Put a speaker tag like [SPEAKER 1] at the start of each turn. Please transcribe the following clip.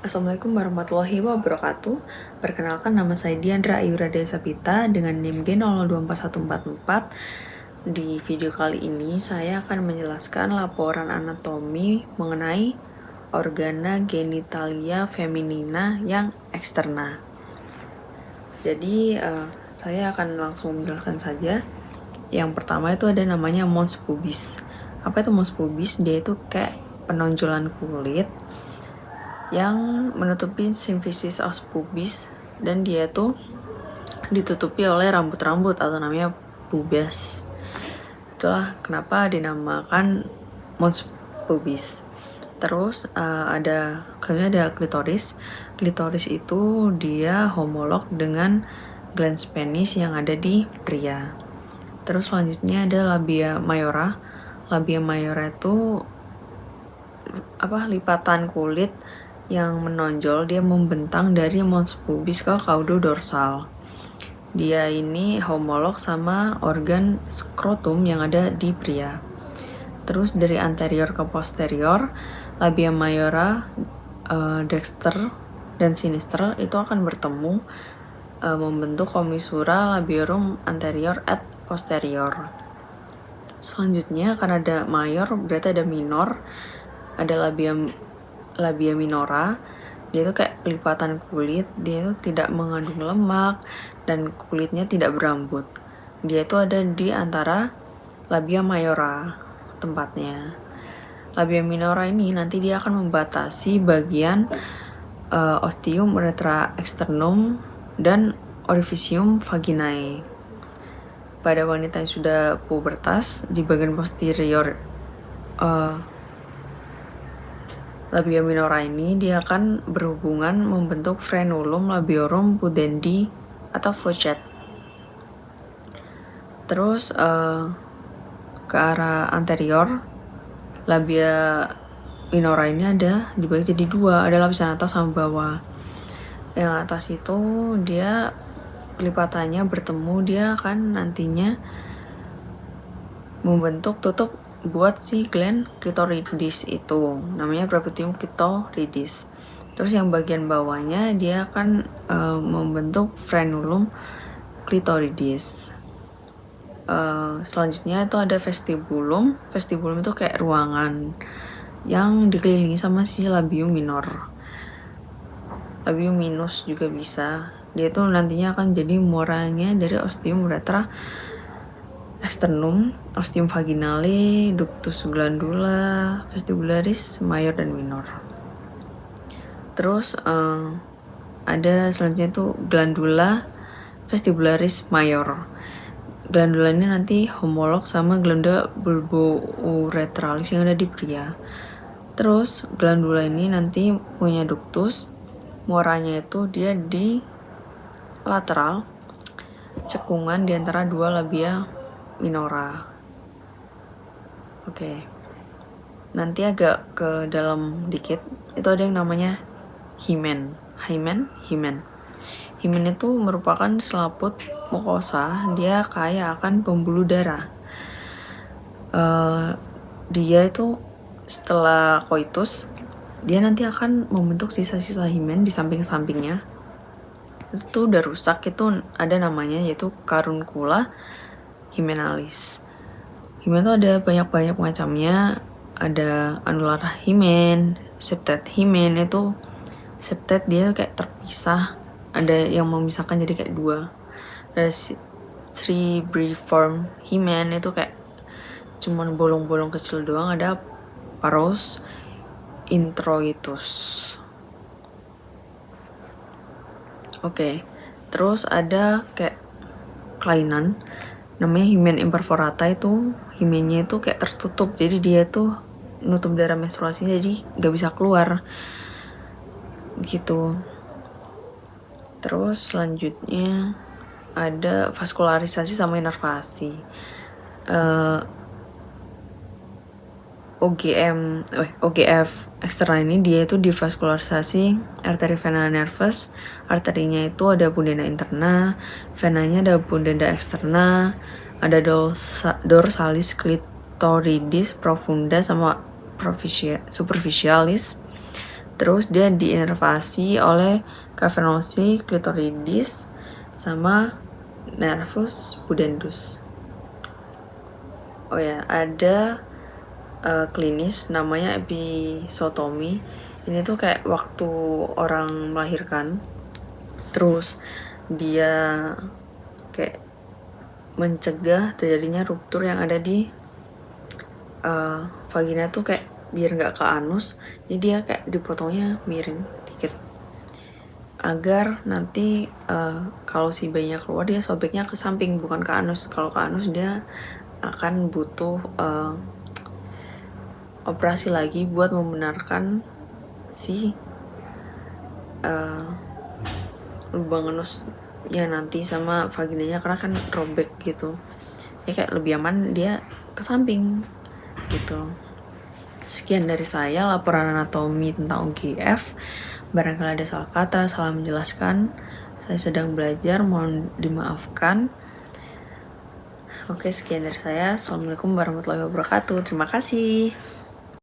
[SPEAKER 1] Assalamualaikum warahmatullahi wabarakatuh. Perkenalkan, nama saya Diandra Ayurada Sapita dengan NIM G024144. Di video kali ini saya akan menjelaskan laporan anatomi mengenai organa genitalia feminina yang eksterna. Jadi saya akan langsung menjelaskan saja. Yang pertama itu ada namanya mons pubis. Apa itu mons pubis? Dia itu kayak penonjolan kulit yang menutupi symphysis os pubis, dan dia tuh ditutupi oleh rambut-rambut atau namanya pubes. Itulah kenapa dinamakan mons pubis. Terus ada klitoris. Klitoris itu dia homolog dengan glans penis yang ada di pria. Terus selanjutnya ada labia mayora. Labia mayora itu lipatan kulit yang menonjol, dia membentang dari mons pubis ke caudo dorsal. Dia ini homolog sama organ skrotum yang ada di pria. Terus dari anterior ke posterior, labia mayora, dexter dan sinister itu akan bertemu membentuk commissura labiorum anterior et posterior. Selanjutnya karena ada mayor berarti ada minor, ada labia minora. Dia itu kayak lipatan kulit, dia itu tidak mengandung lemak dan kulitnya tidak berambut. Dia itu ada di antara labia mayora tempatnya. Labia minora ini nanti dia akan membatasi bagian ostium urethra externum dan orificium vaginae. Pada wanita yang sudah pubertas, di bagian posterior labia minora ini dia akan berhubungan membentuk frenulum labiorum pudendi atau faucet. Terus ke arah anterior, labia minora ini ada dibagi jadi dua, ada lapisan atas sama bawah. Yang atas itu dia lipatannya bertemu, dia akan nantinya membentuk tutup buat si gland clitoridis itu, namanya prepucium clitoridis. Terus yang bagian bawahnya dia akan membentuk frenulum clitoridis. Selanjutnya itu ada vestibulum. Vestibulum itu kayak ruangan yang dikelilingi sama si labium minor. Labium minus juga bisa. Dia tuh nantinya akan jadi muaranya dari ostium urethra externum, ostium vaginale, ductus glandula, vestibularis, mayor dan minor. Terus ada selanjutnya itu glandula vestibularis mayor. Glandula ini nanti homolog sama glandula bulbouretralis yang ada di pria. Terus glandula ini nanti punya ductus, muaranya itu dia di lateral, cekungan di antara dua labia minora. Oke. Nanti agak ke dalam dikit, itu ada yang namanya himen. Himen itu merupakan selaput mukosa, dia kaya akan pembuluh darah. Dia itu setelah koitus, dia nanti akan membentuk sisa-sisa himen di samping-sampingnya. Itu udah rusak, itu ada namanya yaitu caruncula hymenalis. Himen itu ada banyak macamnya. Ada anular himen, septate himen. Itu septate dia kayak terpisah, ada yang memisahkan jadi kayak dua. Ada tribriform himen, itu kayak cuman bolong-bolong kecil doang. Ada paros introitus. Oke. Terus ada kayak kelainan namanya himen imperforata. Itu himennya itu kayak tertutup, jadi dia tuh nutup darah menstruasinya, jadi gak bisa keluar gitu. Terus selanjutnya ada vaskularisasi sama inervasi. OGF eksterna ini dia itu divaskularisasi arteri vena nervus. Arterinya itu ada pudenda interna, venanya ada pudenda externa, ada dorsalis clitoridis profunda sama superficialis. Terus dia diinervasi oleh cavernosi clitoridis sama nervus pudendus. Oh ya, ada klinis namanya episiotomi. Ini tuh kayak waktu orang melahirkan, terus dia kayak mencegah terjadinya ruptur yang ada di vagina tuh, kayak biar nggak ke anus, jadi dia kayak dipotongnya miring dikit agar nanti kalau si bayinya keluar dia sobeknya ke samping bukan ke anus. Kalau ke anus dia akan butuh operasi lagi buat membenarkan si lubang anusnya nanti sama vaginanya, karena kan robek gitu ya, kayak lebih aman dia ke samping gitu. Sekian dari saya laporan anatomi tentang UGF. Barangkali ada salah kata, salah menjelaskan, saya sedang belajar, mohon dimaafkan. Oke, sekian dari saya. Assalamualaikum warahmatullahi wabarakatuh. Terima kasih.